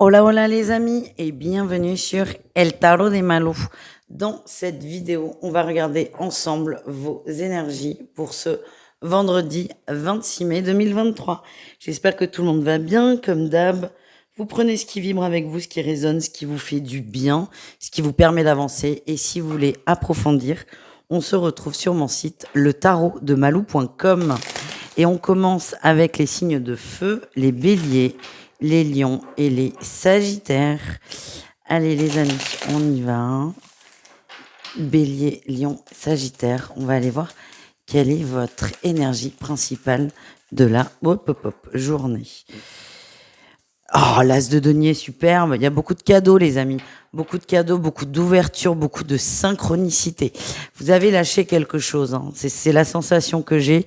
Hola, hola les amis et bienvenue sur El Tarot de Malou. Dans cette vidéo, on va regarder ensemble vos énergies pour ce vendredi 26 mai 2023. J'espère que tout le monde va bien, comme d'hab. Vous prenez ce qui vibre avec vous, ce qui résonne, ce qui vous fait du bien, ce qui vous permet d'avancer. Et si vous voulez approfondir, on se retrouve sur mon site letarotdemalou.com. Et on commence avec les signes de feu, les béliers, les lions et les sagittaires. Allez les amis, on y va. Bélier, lion, sagittaire. On va aller voir quelle est votre énergie principale de la journée. Oh, l'as de denier, superbe. Il y a beaucoup de cadeaux, les amis. Beaucoup de cadeaux, beaucoup d'ouverture, beaucoup de synchronicité. Vous avez lâché quelque chose. Hein. C'est la sensation que j'ai.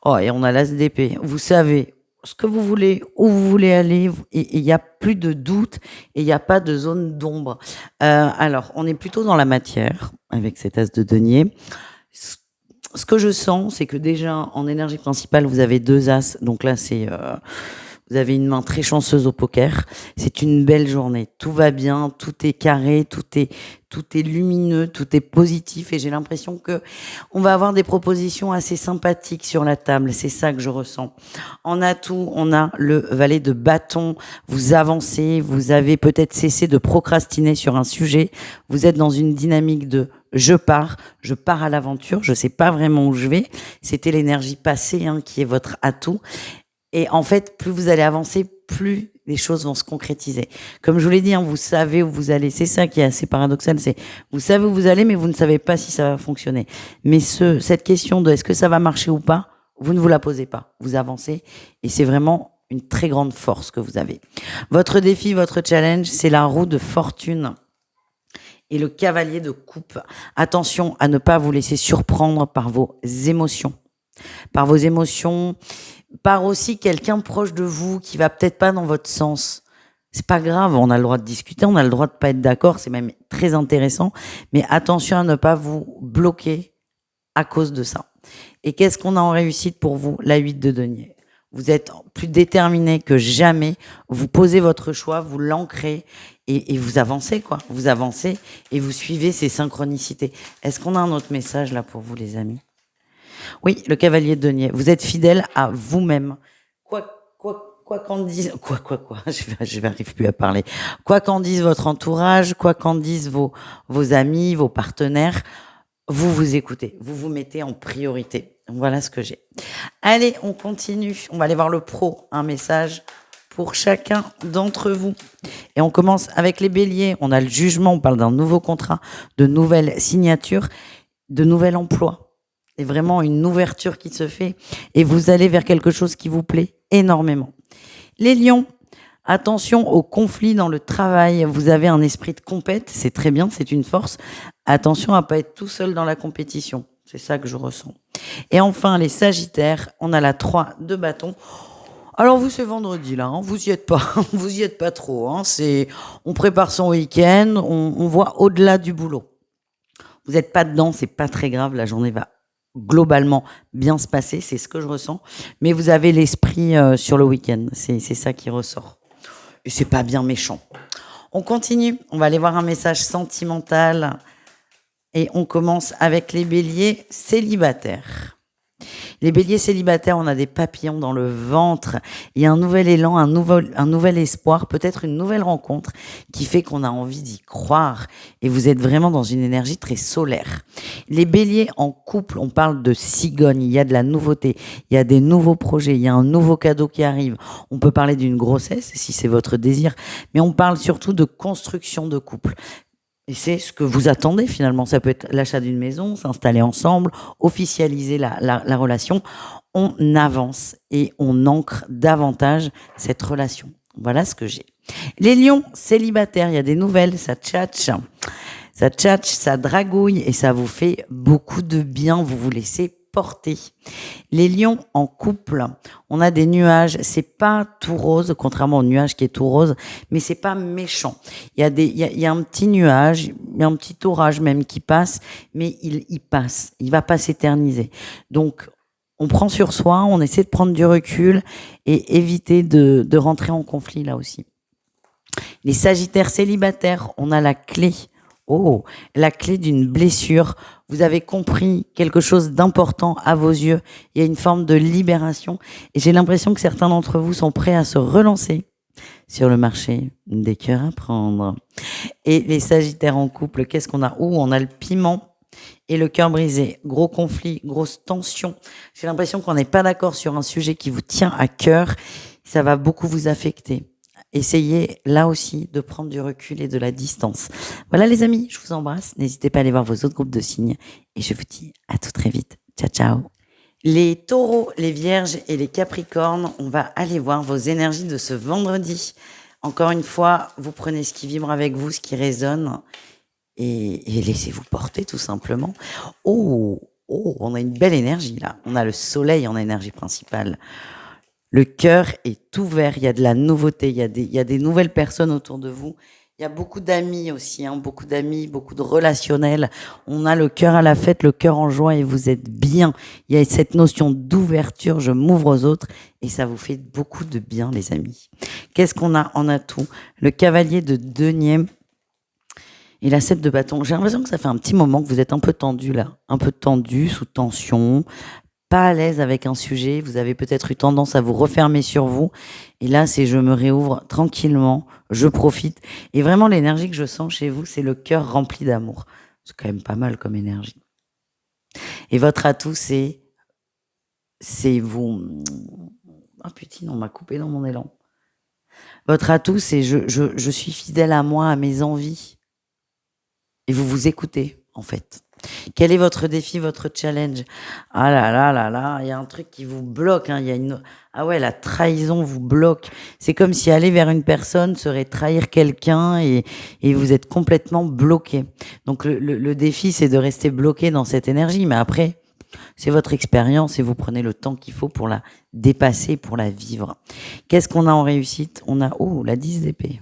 Oh, et on a l'as d'épée. Vous savez ce que vous voulez, où vous voulez aller, et il n'y a plus de doute, et il n'y a pas de zone d'ombre. Alors, on est plutôt dans la matière, avec cet as de denier. Ce que je sens, c'est que déjà, en énergie principale, vous avez 2 as. Donc là, vous avez une main très chanceuse au poker. C'est une belle journée. Tout va bien, tout est carré, tout est lumineux, tout est positif. Et j'ai l'impression que on va avoir des propositions assez sympathiques sur la table. C'est ça que je ressens. En atout, on a le valet de bâton. Vous avancez, vous avez peut-être cessé de procrastiner sur un sujet. Vous êtes dans une dynamique de je pars à l'aventure. Je sais pas vraiment où je vais. C'était l'énergie passée qui est votre atout. Et en fait, plus vous allez avancer, plus les choses vont se concrétiser. Comme je vous l'ai dit, vous savez où vous allez. C'est ça qui est assez paradoxal. C'est vous savez où vous allez, mais vous ne savez pas si ça va fonctionner. Mais cette question de est-ce que ça va marcher ou pas, vous ne vous la posez pas. Vous avancez et c'est vraiment une très grande force que vous avez. Votre défi, votre challenge, c'est la roue de fortune et le cavalier de coupe. Attention à ne pas vous laisser surprendre par vos émotions. Par vos émotions, par aussi quelqu'un proche de vous qui va peut-être pas dans votre sens. C'est pas grave, on a le droit de discuter, on a le droit de pas être d'accord, c'est même très intéressant, mais attention à ne pas vous bloquer à cause de ça. Et qu'est-ce qu'on a en réussite pour vous? La 8 de denier. Vous êtes plus déterminé que jamais, vous posez votre choix, vous l'ancrez et vous avancez quoi. Vous avancez et vous suivez ces synchronicités. Est-ce qu'on a un autre message là pour vous les amis? Oui, le cavalier de denier. Vous êtes fidèle à vous-même. Quoi qu'en dise, je vais arrive plus à parler. Quoi qu'en dise votre entourage, quoi qu'en disent vos amis, vos partenaires, vous vous écoutez, vous vous mettez en priorité. Voilà ce que j'ai. Allez, on continue. On va aller voir le pro. Un message pour chacun d'entre vous. Et on commence avec les béliers. On a le jugement. On parle d'un nouveau contrat, de nouvelles signatures, de nouvel emploi. C'est vraiment une ouverture qui se fait et vous allez vers quelque chose qui vous plaît énormément. Les lions, attention aux conflits dans le travail. Vous avez un esprit de compète, c'est très bien, c'est une force. Attention à pas être tout seul dans la compétition. C'est ça que je ressens. Et enfin, les sagittaires, on a la 3 de bâton. Alors vous, c'est vendredi là, vous y êtes pas, vous y êtes pas trop. On prépare son week-end, on voit au-delà du boulot. Vous n'êtes pas dedans, c'est pas très grave, la journée va globalement bien se passer, c'est ce que je ressens. Mais vous avez l'esprit sur le week-end, c'est ça qui ressort. Et c'est pas bien méchant. On continue, on va aller voir un message sentimental. Et on commence avec les béliers célibataires. Les béliers célibataires, on a des papillons dans le ventre. Il y a un nouvel élan, un nouvel espoir, peut-être une nouvelle rencontre qui fait qu'on a envie d'y croire. Et vous êtes vraiment dans une énergie très solaire. Les béliers en couple, on parle de cigogne. Il y a de la nouveauté. Il y a des nouveaux projets. Il y a un nouveau cadeau qui arrive. On peut parler d'une grossesse si c'est votre désir. Mais on parle surtout de construction de couple. Et c'est ce que vous attendez finalement. Ça peut être l'achat d'une maison, s'installer ensemble, officialiser la relation. On avance et on ancre davantage cette relation. Voilà ce que j'ai. Les lions célibataires, il y a des nouvelles, ça tchatche. Ça tchatche, ça dragouille et ça vous fait beaucoup de bien. Vous vous laissez porter. Les lions en couple, on a des nuages, c'est pas tout rose, contrairement au nuage qui est tout rose, mais c'est pas méchant. Il y a un petit nuage, il y a un petit orage même qui passe, mais il passe, il va pas s'éterniser. Donc, on prend sur soi, on essaie de prendre du recul et éviter de rentrer en conflit là aussi. Les Sagittaires célibataires, on a la clé. Oh, la clé d'une blessure. Vous avez compris quelque chose d'important à vos yeux. Il y a une forme de libération. Et j'ai l'impression que certains d'entre vous sont prêts à se relancer sur le marché des cœurs à prendre. Et les Sagittaires en couple, qu'est-ce qu'on a? On a le piment et le cœur brisé. Gros conflit, grosse tension. J'ai l'impression qu'on n'est pas d'accord sur un sujet qui vous tient à cœur. Ça va beaucoup vous affecter. Essayez là aussi de prendre du recul et de la distance. Voilà les amis, je vous embrasse. N'hésitez pas à aller voir vos autres groupes de signes. Et je vous dis à tout très vite. Ciao, ciao. Les taureaux, les vierges et les capricornes, on va aller voir vos énergies de ce vendredi. Encore une fois, vous prenez ce qui vibre avec vous, ce qui résonne, et laissez-vous porter tout simplement. On a une belle énergie là. On a le soleil en énergie principale. Le cœur est ouvert, il y a de la nouveauté, il y a des nouvelles personnes autour de vous. Il y a beaucoup d'amis aussi, beaucoup d'amis, beaucoup de relationnels. On a le cœur à la fête, le cœur en joie et vous êtes bien. Il y a cette notion d'ouverture, je m'ouvre aux autres et ça vous fait beaucoup de bien les amis. Qu'est-ce qu'on a en atout? Le cavalier de denier et la 7 de bâton. J'ai l'impression que ça fait un petit moment que vous êtes un peu tendu là, un peu tendu, sous tension, pas à l'aise avec un sujet, vous avez peut-être eu tendance à vous refermer sur vous. Et là, c'est je me réouvre tranquillement, je profite. Et vraiment, l'énergie que je sens chez vous, c'est le cœur rempli d'amour. C'est quand même pas mal comme énergie. Et votre atout, c'est vous... Ah putain, on m'a coupé dans mon élan. Votre atout, c'est je suis fidèle à moi, à mes envies. Et vous vous écoutez, en fait. Quel est votre défi, votre challenge? Ah là là là là, il y a un truc qui vous bloque. Il y a Ah ouais, la trahison vous bloque. C'est comme si aller vers une personne serait trahir quelqu'un et vous êtes complètement bloqué. Donc le défi, c'est de rester bloqué dans cette énergie. Mais après, c'est votre expérience et vous prenez le temps qu'il faut pour la dépasser, pour la vivre. Qu'est-ce qu'on a en réussite? On a la 10 d'épée.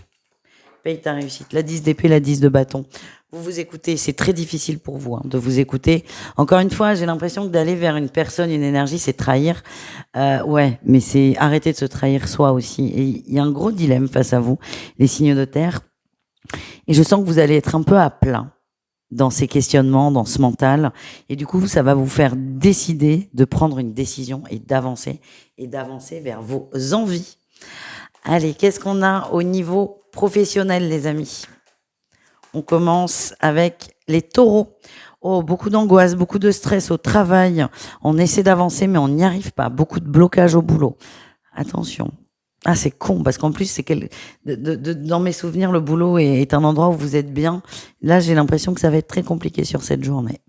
Paye ta réussite. La 10 d'épée, la 10 de bâton. Vous vous écoutez, c'est très difficile pour vous de vous écouter. Encore une fois, j'ai l'impression que d'aller vers une personne, une énergie, c'est trahir. Ouais, mais c'est arrêter de se trahir soi aussi. Et il y a un gros dilemme face à vous, les signes de terre. Et je sens que vous allez être un peu à plat dans ces questionnements, dans ce mental. Et du coup, ça va vous faire décider de prendre une décision et d'avancer vers vos envies. Allez, qu'est-ce qu'on a au niveau professionnel, les amis? On commence avec les taureaux. Beaucoup d'angoisse, beaucoup de stress au travail. On essaie d'avancer, mais on n'y arrive pas. Beaucoup de blocage au boulot. Attention. Ah, c'est con, parce qu'en plus, dans mes souvenirs, le boulot est un endroit où vous êtes bien. Là, j'ai l'impression que ça va être très compliqué sur cette journée.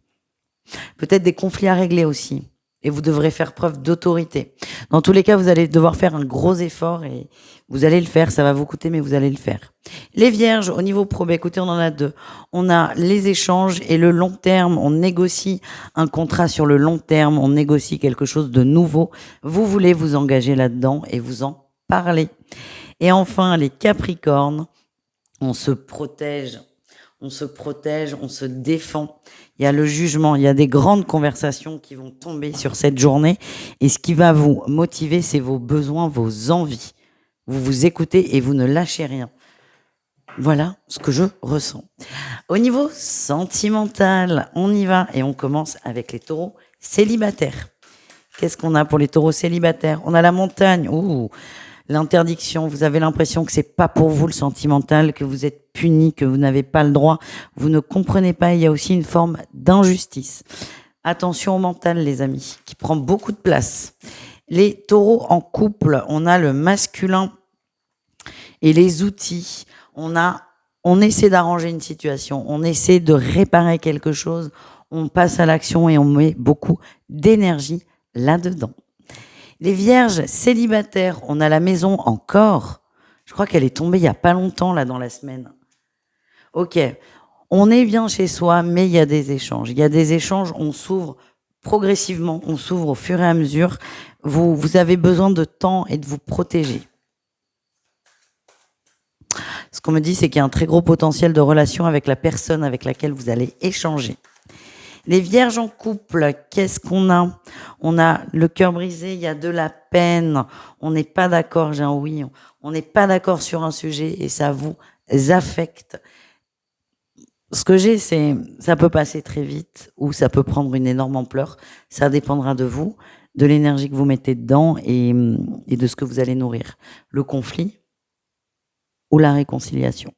Peut-être des conflits à régler aussi. Et vous devrez faire preuve d'autorité. Dans tous les cas, vous allez devoir faire un gros effort et vous allez le faire. Ça va vous coûter, mais vous allez le faire. Les vierges, au niveau pro, écoutez, on en a deux. On a les échanges et le long terme. On négocie un contrat sur le long terme. On négocie quelque chose de nouveau. Vous voulez vous engager là-dedans et vous en parler. Et enfin, les capricornes, on se protège, on se défend. Il y a le jugement, il y a des grandes conversations qui vont tomber sur cette journée. Et ce qui va vous motiver, c'est vos besoins, vos envies. Vous vous écoutez et vous ne lâchez rien. Voilà ce que je ressens. Au niveau sentimental, on y va et on commence avec les taureaux célibataires. Qu'est-ce qu'on a pour les taureaux célibataires? On a la montagne. L'interdiction, vous avez l'impression que c'est pas pour vous le sentimental, que vous êtes puni, que vous n'avez pas le droit, vous ne comprenez pas, il y a aussi une forme d'injustice. Attention au mental, les amis, qui prend beaucoup de place. Les taureaux en couple, on a le masculin et les outils. On essaie d'arranger une situation, on essaie de réparer quelque chose, on passe à l'action et on met beaucoup d'énergie là-dedans. Les vierges célibataires, on a la maison encore. Je crois qu'elle est tombée il n'y a pas longtemps, là, dans la semaine. Ok, on est bien chez soi, mais il y a des échanges. Il y a des échanges, on s'ouvre progressivement, on s'ouvre au fur et à mesure. Vous avez besoin de temps et de vous protéger. Ce qu'on me dit, c'est qu'il y a un très gros potentiel de relation avec la personne avec laquelle vous allez échanger. Les vierges en couple, qu'est-ce qu'on a? On a le cœur brisé, il y a de la peine, on n'est pas d'accord, j'ai un oui, on n'est pas d'accord sur un sujet et ça vous affecte. Ce que j'ai, c'est, ça peut passer très vite ou ça peut prendre une énorme ampleur. Ça dépendra de vous, de l'énergie que vous mettez dedans et de ce que vous allez nourrir. Le conflit ou la réconciliation.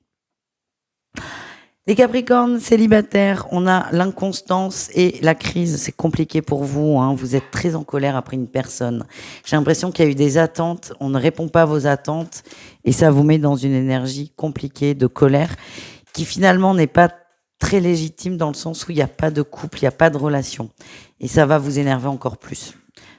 Les Capricornes célibataires, on a l'inconstance et la crise. C'est compliqué pour vous, hein. Vous êtes très en colère après une personne. J'ai l'impression qu'il y a eu des attentes, on ne répond pas à vos attentes et ça vous met dans une énergie compliquée de colère qui finalement n'est pas très légitime dans le sens où il n'y a pas de couple, il n'y a pas de relation. Et ça va vous énerver encore plus.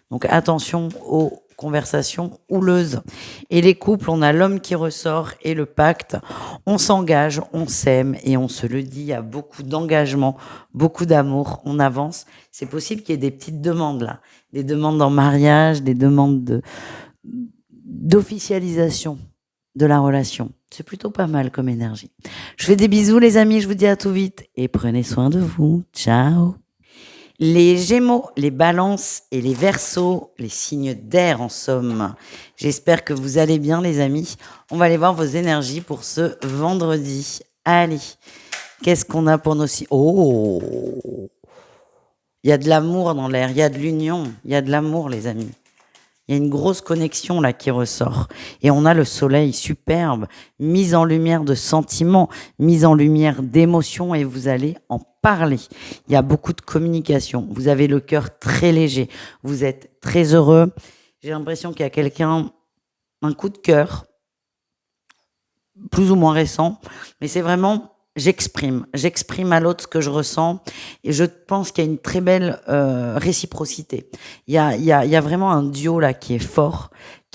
Donc attention aux conversations houleuses. Et les couples, on a l'homme qui ressort et le pacte. On s'engage, on s'aime et on se le dit. Il y a beaucoup d'engagement, beaucoup d'amour. On avance. C'est possible qu'il y ait des petites demandes là. Des demandes en mariage, des demandes d'officialisation de la relation. C'est plutôt pas mal comme énergie. Je fais des bisous les amis, je vous dis à tout vite et prenez soin de vous. Ciao. Les Gémeaux, les Balances et les Verseaux, les signes d'air en somme. J'espère que vous allez bien les amis. On va aller voir vos énergies pour ce vendredi. Allez, qu'est-ce qu'on a pour nos signes? Oh, il y a de l'amour dans l'air, il y a de l'union, il y a de l'amour les amis. Il y a une grosse connexion là qui ressort. Et on a le soleil superbe, mise en lumière de sentiments, mise en lumière d'émotions et vous allez en parler. Il y a beaucoup de communication. Vous avez le cœur très léger. Vous êtes très heureux. J'ai l'impression qu'il y a quelqu'un, un coup de cœur, plus ou moins récent, mais c'est vraiment j'exprime à l'autre ce que je ressens et je pense qu'il y a une très belle réciprocité. Il y a vraiment un duo là qui est fort,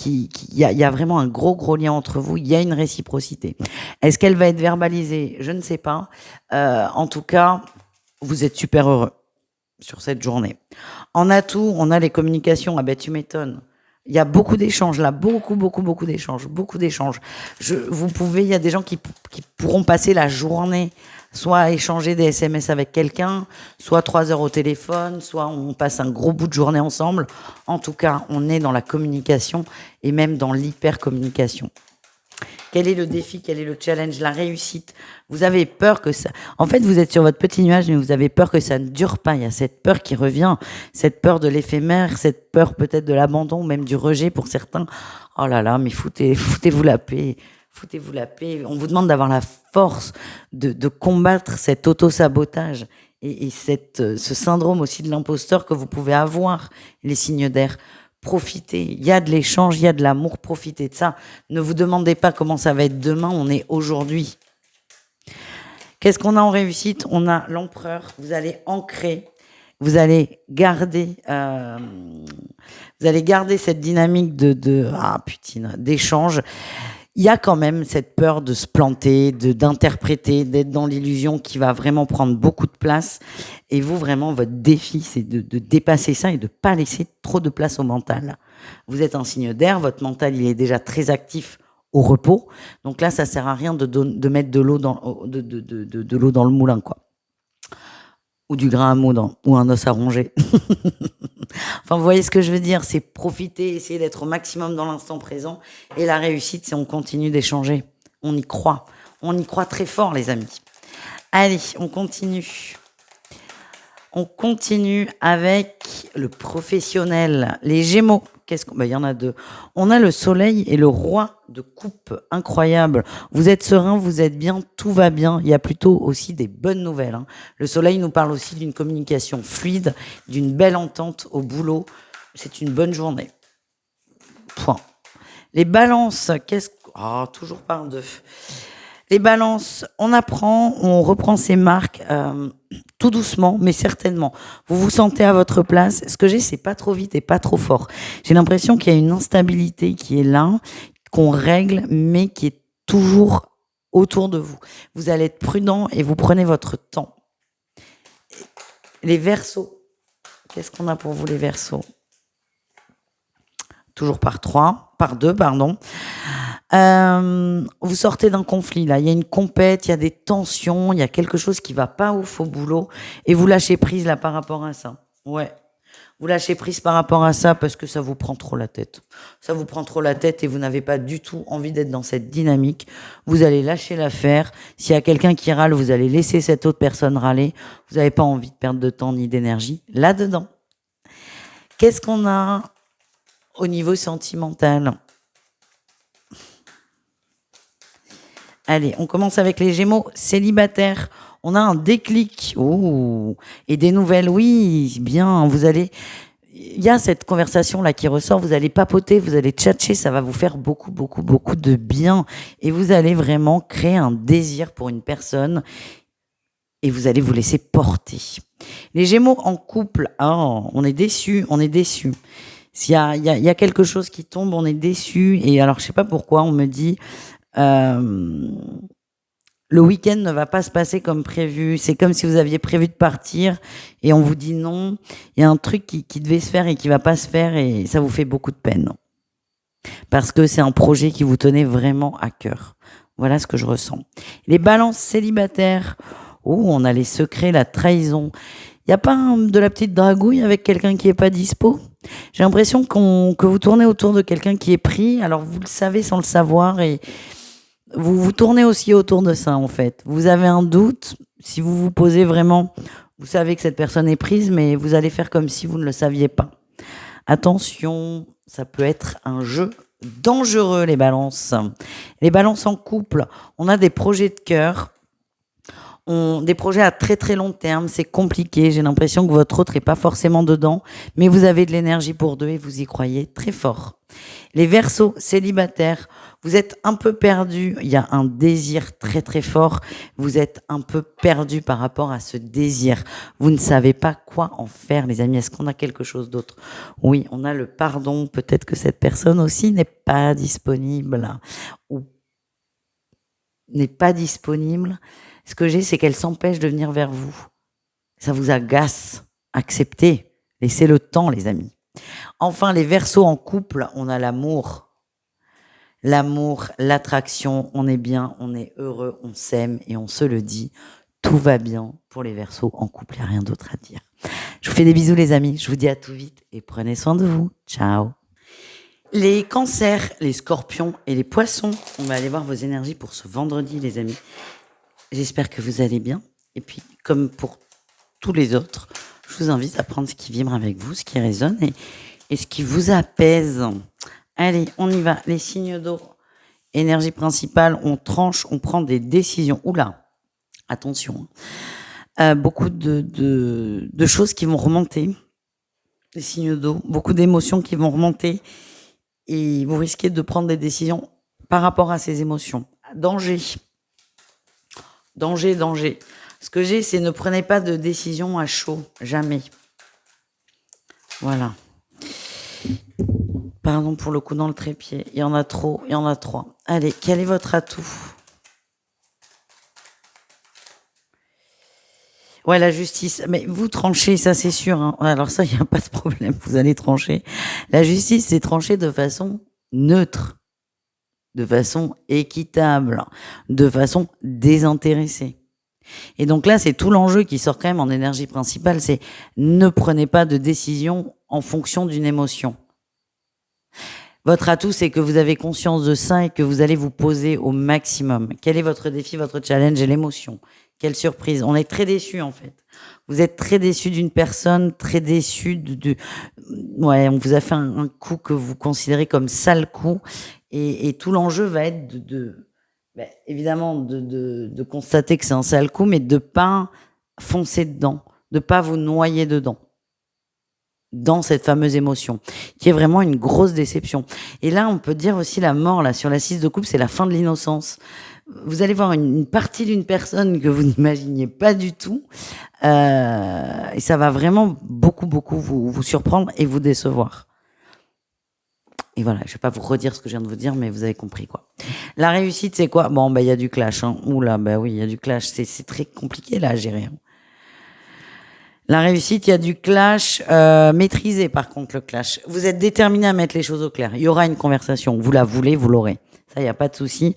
il y a vraiment un gros lien entre vous. Il y a une réciprocité. Est-ce qu'elle va être verbalisée? Je ne sais pas. En tout cas, vous êtes super heureux sur cette journée. En atout, on a les communications. Ah ben tu m'étonnes. Il y a beaucoup d'échanges là, beaucoup d'échanges, il y a des gens qui pourront passer la journée, soit à échanger des SMS avec quelqu'un, soit 3 heures au téléphone, soit on passe un gros bout de journée ensemble. En tout cas, on est dans la communication et même dans l'hyper-communication. Quel est le défi? Quel est le challenge? La réussite? Vous avez peur que ça... En fait, vous êtes sur votre petit nuage, mais vous avez peur que ça ne dure pas. Il y a cette peur qui revient, cette peur de l'éphémère, cette peur peut-être de l'abandon, même du rejet pour certains. Oh là là, mais foutez-vous la paix. Foutez-vous la paix. On vous demande d'avoir la force de combattre cet auto-sabotage et ce syndrome aussi de l'imposteur que vous pouvez avoir, les signes d'air. Profitez, il y a de l'échange, il y a de l'amour, profitez de ça. Ne vous demandez pas comment ça va être demain, on est aujourd'hui. Qu'est-ce qu'on a en réussite? On a l'empereur, vous allez ancrer, vous allez garder cette dynamique d'échange. Il y a quand même cette peur de se planter, d'interpréter, d'être dans l'illusion qui va vraiment prendre beaucoup de place. Et vous, vraiment, votre défi, c'est de dépasser ça et de ne pas laisser trop de place au mental. Vous êtes un signe d'air, votre mental, il est déjà très actif au repos. Donc là, ça sert à rien de mettre de l'eau dans le moulin, quoi. Ou du grain à moudre, ou un os à ronger. Enfin, vous voyez ce que je veux dire, c'est profiter, essayer d'être au maximum dans l'instant présent. Et la réussite, c'est on continue d'échanger. On y croit. On y croit très fort, les amis. Allez, on continue. On continue avec le professionnel. Les Gémeaux. Il y en a deux. On a le soleil et le roi de coupe. Incroyable. Vous êtes serein, vous êtes bien, tout va bien. Il y a plutôt aussi des bonnes nouvelles, hein. Le soleil nous parle aussi d'une communication fluide, d'une belle entente au boulot. C'est une bonne journée. Point. Les balances, toujours par deux. Les balances, on apprend, on reprend ses marques tout doucement, mais certainement. Vous vous sentez à votre place. Ce que j'ai, c'est pas trop vite et pas trop fort. J'ai l'impression qu'il y a une instabilité qui est là, qu'on règle, mais qui est toujours autour de vous. Vous allez être prudent et vous prenez votre temps. Les Verseaux, qu'est-ce qu'on a pour vous les Verseaux? Toujours par deux, pardon. Vous sortez d'un conflit, là. Il y a une compète, il y a des tensions, il y a quelque chose qui va pas ouf au boulot et vous lâchez prise, là, par rapport à ça. Ouais. Vous lâchez prise par rapport à ça parce que ça vous prend trop la tête. Ça vous prend trop la tête et vous n'avez pas du tout envie d'être dans cette dynamique. Vous allez lâcher l'affaire. S'il y a quelqu'un qui râle, vous allez laisser cette autre personne râler. Vous n'avez pas envie de perdre de temps ni d'énergie là-dedans. Qu'est-ce qu'on a au niveau sentimental? Allez, on commence avec les Gémeaux célibataires. On a un déclic. Oh, et des nouvelles, oui, bien. Il y a cette conversation là qui ressort. Vous allez papoter, vous allez tchatcher, ça va vous faire beaucoup, beaucoup, beaucoup de bien. Et vous allez vraiment créer un désir pour une personne et vous allez vous laisser porter. Les Gémeaux en couple, on est déçus, on est déçus. S'il y a quelque chose qui tombe, on est déçus. Et alors, je sais pas pourquoi, on me dit. Le week-end ne va pas se passer comme prévu. C'est comme si vous aviez prévu de partir et on vous dit non. Il y a un truc qui devait se faire et qui va pas se faire et ça vous fait beaucoup de peine. Parce que c'est un projet qui vous tenait vraiment à cœur. Voilà ce que je ressens. Les balances célibataires. Oh, on a les secrets, la trahison. Il n'y a pas de la petite dragouille avec quelqu'un qui est pas dispo? J'ai l'impression que vous tournez autour de quelqu'un qui est pris. Alors vous le savez sans le savoir et vous vous tournez aussi autour de ça, en fait. Vous avez un doute, si vous vous posez vraiment, vous savez que cette personne est prise, mais vous allez faire comme si vous ne le saviez pas. Attention, ça peut être un jeu dangereux, les balances. Les balances en couple, on a des projets de cœur, des projets à très très long terme, c'est compliqué. J'ai l'impression que votre autre n'est pas forcément dedans, mais vous avez de l'énergie pour deux et vous y croyez très fort. Les Verseaux célibataires, vous êtes un peu perdu. Il y a un désir très très fort. Vous êtes un peu perdu par rapport à ce désir. Vous ne savez pas quoi en faire, les amis. Est-ce qu'on a quelque chose d'autre? Oui, on a le pardon. Peut-être que cette personne aussi n'est pas disponible ou n'est pas disponible. Ce que j'ai, c'est qu'elle s'empêche de venir vers vous. Ça vous agace. Acceptez. Laissez le temps, les amis. Enfin, les Verseaux en couple, on a l'amour. L'amour, l'attraction, on est bien, on est heureux, on s'aime et on se le dit. Tout va bien pour les Verseaux en couple, il n'y a rien d'autre à dire. Je vous fais des bisous, les amis. Je vous dis à tout vite et prenez soin de vous. Ciao. Les Cancers, les Scorpions et les Poissons, on va aller voir vos énergies pour ce vendredi, les amis. J'espère que vous allez bien. Et puis, comme pour tous les autres, je vous invite à prendre ce qui vibre avec vous, ce qui résonne et ce qui vous apaise. Allez, on y va. Les signes d'eau, énergie principale, on tranche, on prend des décisions. Oula, attention. Beaucoup de choses qui vont remonter. Les signes d'eau, beaucoup d'émotions qui vont remonter. Et vous risquez de prendre des décisions par rapport à ces émotions. Danger. Danger, danger. Ce que j'ai, c'est ne prenez pas de décision à chaud. Jamais. Voilà. Pardon pour le coup dans le trépied. Il y en a trop, il y en a trois. Allez, quel est votre atout? Ouais, la justice. Mais vous tranchez, ça c'est sûr. Hein. Alors ça, il n'y a pas de problème. Vous allez trancher. La justice, c'est trancher de façon neutre, de façon équitable, de façon désintéressée. Et donc là, c'est tout l'enjeu qui sort quand même en énergie principale. C'est ne prenez pas de décision en fonction d'une émotion. Votre atout, c'est que vous avez conscience de ça et que vous allez vous poser au maximum. Quel est votre défi, votre challenge et l'émotion? Quelle surprise. On est très déçus, en fait. Vous êtes très déçus d'une personne, très déçus ouais, on vous a fait un coup que vous considérez comme sale coup. Et tout l'enjeu va être évidemment, de constater que c'est un sale coup, mais de ne pas foncer dedans, de ne pas vous noyer dedans. Dans cette fameuse émotion, qui est vraiment une grosse déception. Et là, on peut dire aussi la mort, là, sur la 6 de coupe, c'est la fin de l'innocence. Vous allez voir une partie d'une personne que vous n'imaginiez pas du tout, et ça va vraiment beaucoup, beaucoup vous surprendre et vous décevoir. Et voilà, je vais pas vous redire ce que je viens de vous dire, mais vous avez compris, quoi. La réussite, c'est quoi? Bon, il y a du clash, hein. Oula, oui, il y a du clash. C'est très compliqué, là, à gérer, hein. La réussite, il y a du clash, maîtrisé par contre le clash. Vous êtes déterminé à mettre les choses au clair. Il y aura une conversation. Vous la voulez, vous l'aurez. Ça ça, il n'y a pas de souci.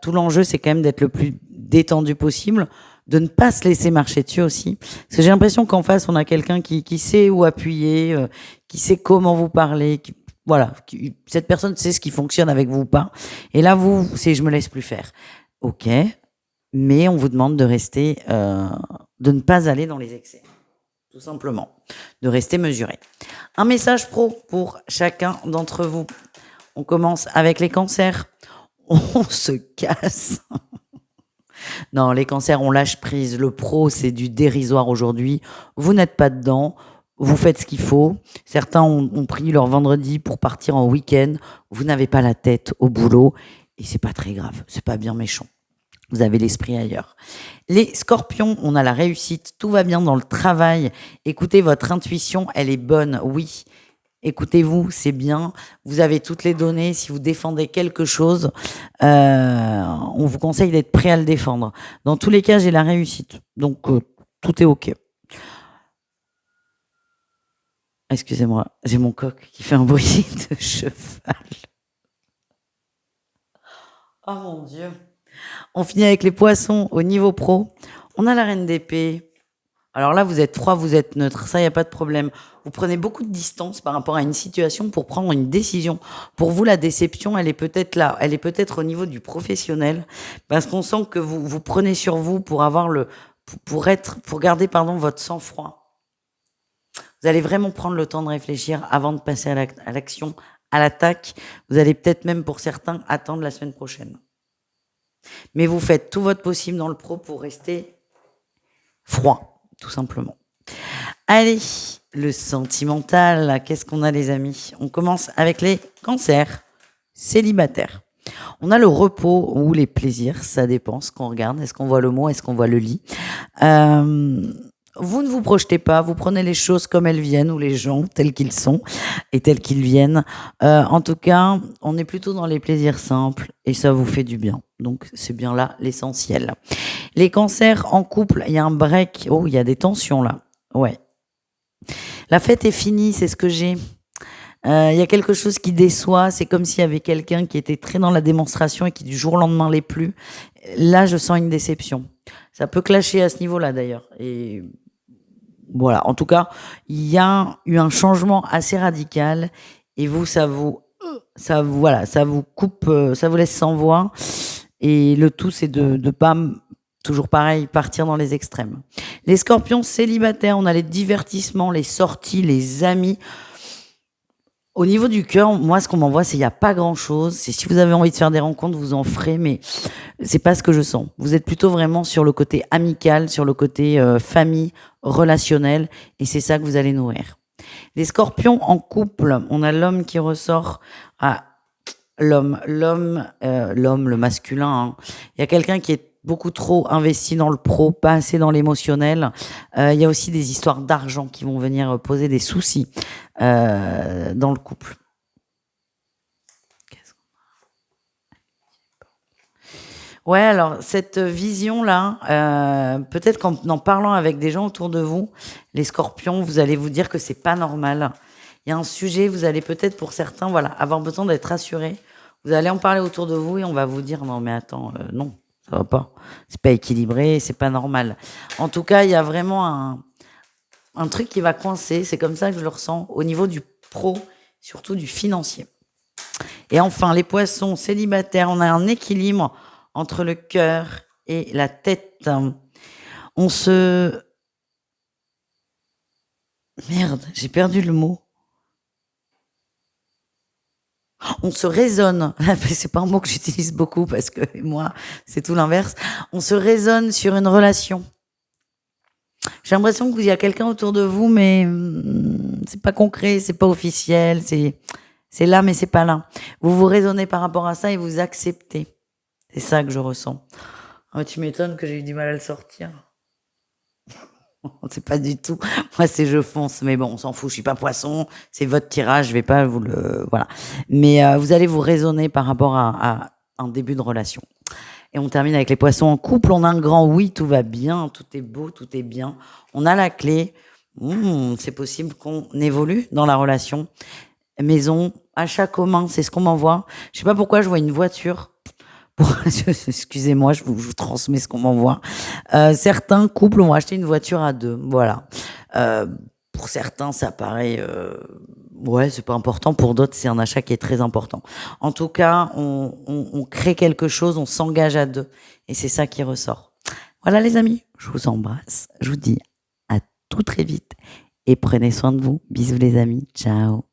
Tout l'enjeu, c'est quand même d'être le plus détendu possible, de ne pas se laisser marcher dessus aussi. Parce que j'ai l'impression qu'en face, on a quelqu'un qui sait où appuyer, qui sait comment vous parler, voilà, cette personne sait ce qui fonctionne avec vous ou pas. Et là, vous, c'est je me laisse plus faire. Ok, mais on vous demande de rester, de ne pas aller dans les excès, tout simplement, de rester mesuré. Un message pro pour chacun d'entre vous. On commence avec les cancers. On se casse. Non, les cancers, on lâche prise. Le pro, c'est du dérisoire aujourd'hui. Vous n'êtes pas dedans. Vous faites ce qu'il faut. Certains ont pris leur vendredi pour partir en week-end. Vous n'avez pas la tête au boulot. Et c'est pas très grave. C'est pas bien méchant. Vous avez l'esprit ailleurs. Les scorpions, on a la réussite. Tout va bien dans le travail. Écoutez, votre intuition, elle est bonne. Oui. Écoutez-vous, c'est bien. Vous avez toutes les données. Si vous défendez quelque chose, on vous conseille d'être prêt à le défendre. Dans tous les cas, j'ai la réussite. Donc, tout est OK. Excusez-moi, j'ai mon coq qui fait un bruit de cheval. Oh mon Dieu. On finit avec les poissons au niveau pro. On a la reine d'épée. Alors là, vous êtes froid, vous êtes neutre, ça, il n'y a pas de problème. Vous prenez beaucoup de distance par rapport à une situation pour prendre une décision. Pour vous, la déception, elle est peut-être là, elle est peut-être au niveau du professionnel, parce qu'on sent que vous prenez sur vous pour avoir pour garder, votre sang-froid. Vous allez vraiment prendre le temps de réfléchir avant de passer à l'action, à l'attaque. Vous allez peut-être même, pour certains, attendre la semaine prochaine. Mais vous faites tout votre possible dans le pro pour rester froid. Tout simplement. Allez, le sentimental, qu'est-ce qu'on a les amis? On commence avec les cancers célibataires. On a le repos ou les plaisirs, ça dépend ce qu'on regarde. Est-ce qu'on voit le mot, est-ce qu'on voit le lit? Vous ne vous projetez pas, vous prenez les choses comme elles viennent ou les gens tels qu'ils sont et tels qu'ils viennent. En tout cas, on est plutôt dans les plaisirs simples et ça vous fait du bien. Donc c'est bien là l'essentiel. Les cancers en couple, il y a un break. Oh, il y a des tensions là. Ouais. La fête est finie, c'est ce que j'ai. Il y a quelque chose qui déçoit. C'est comme s'il y avait quelqu'un qui était très dans la démonstration et qui du jour au lendemain l'est plus. Là, je sens une déception. Ça peut clasher à ce niveau-là d'ailleurs. Et voilà. En tout cas, il y a eu un changement assez radical. Et vous, ça vous coupe, ça vous laisse sans voix. Et le tout, c'est de pas, toujours pareil, partir dans les extrêmes. Les scorpions célibataires, on a les divertissements, les sorties, les amis. Au niveau du cœur, moi, ce qu'on m'envoie, c'est il n'y a pas grand-chose. C'est si vous avez envie de faire des rencontres, vous en ferez, mais c'est pas ce que je sens. Vous êtes plutôt vraiment sur le côté amical, sur le côté famille, relationnel, et c'est ça que vous allez nourrir. Les scorpions en couple, on a l'homme qui ressort à l'homme, le masculin. Hein. Il y a quelqu'un qui est beaucoup trop investi dans le pro, pas assez dans l'émotionnel. Il y a aussi des histoires d'argent qui vont venir poser des soucis dans le couple. Ouais, alors cette vision-là, peut-être qu'en parlant avec des gens autour de vous, les scorpions, vous allez vous dire que c'est pas normal. Il y a un sujet, vous allez peut-être pour certains, voilà, avoir besoin d'être rassurés. Vous allez en parler autour de vous et on va vous dire non mais attends, non, ça va pas. C'est pas équilibré, c'est pas normal. En tout cas, il y a vraiment un truc qui va coincer, c'est comme ça que je le ressens, au niveau du pro, surtout du financier. Et enfin, les poissons célibataires, on a un équilibre entre le cœur et la tête. Merde, j'ai perdu le mot. On se raisonne, c'est pas un mot que j'utilise beaucoup parce que moi, c'est tout l'inverse. On se raisonne sur une relation. J'ai l'impression qu'il y a quelqu'un autour de vous, mais c'est pas concret, c'est pas officiel, c'est là, mais c'est pas là. Vous vous raisonnez par rapport à ça et vous acceptez. C'est ça que je ressens. Oh, tu m'étonnes que j'ai eu du mal à le sortir. C'est pas du tout. Moi, c'est je fonce. Mais bon, on s'en fout. Je suis pas poisson. C'est votre tirage. Je vais pas vous le, voilà. Mais vous allez vous raisonner par rapport à un début de relation. Et on termine avec les poissons en couple. On a un grand oui, tout va bien, tout est beau, tout est bien. On a la clé. C'est possible qu'on évolue dans la relation. Maison, achat commun, c'est ce qu'on m'envoie. Je sais pas pourquoi je vois une voiture. Excusez-moi, je vous transmets ce qu'on m'envoie. Certains couples ont acheté une voiture à deux. Voilà. Euh, pour certains, ça paraît, ouais, c'est pas important. Pour d'autres, c'est un achat qui est très important. En tout cas, on crée quelque chose, on s'engage à deux. Et c'est ça qui ressort. Voilà, les amis, je vous embrasse. Je vous dis à tout très vite. Et prenez soin de vous. Bisous, les amis. Ciao.